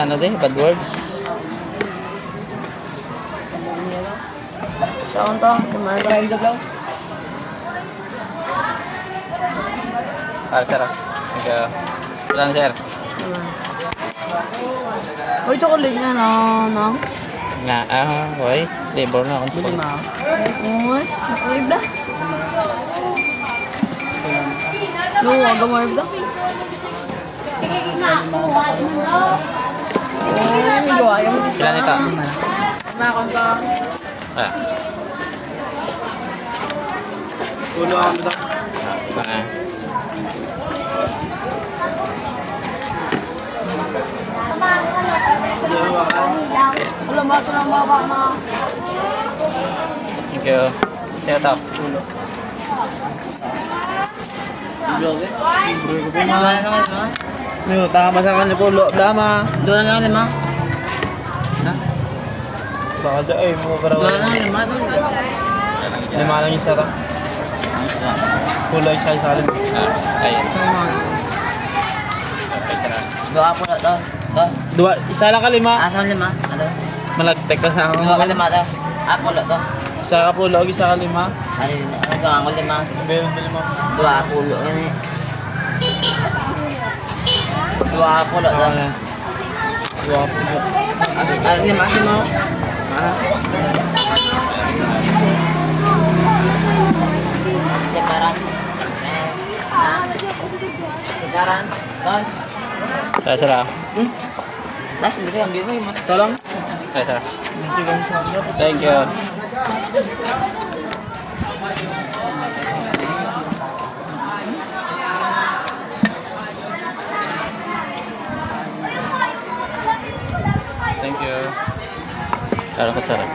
Ano din, bad words. Saan to? Kumain tayo dito lang. Sir. Thank you. Saan, sir? Uy, chocolate nga na. Nga, okay. Labor na akong Bili na. Uy, nakalib na. No, wag mo arib na. Medyo ayaw. Ilan ito? Makon ka. Ah. Ulo ako na. Ah. Alam ba ito ng baba na? Thank you. Sino ito? Tama sa kanya po, lama. Doon na lang lima. Baka dyan, ay, mga parawan. Doon na lang lima. Lima lang yung sarap. Kulay siya sa alim. Ayun. Okay, sir. Doa po na to. Dua, isa lang ka lima. Asal lima. Ano? Malagtek ka sa Doa ka lima to. Ako lo to. Isa ka po, log, isa ka lima. Ano ka ako lima? Bili mo. Doa ako lo. Doa ako lo to. Dua po. Ano lima mo? Dekaran. Dekaran. Don. Sir, sir. Dah, hindi ka ambil mo yung Ito lang. Sir, sir. Thank you. Thank you. Sarap at sarap.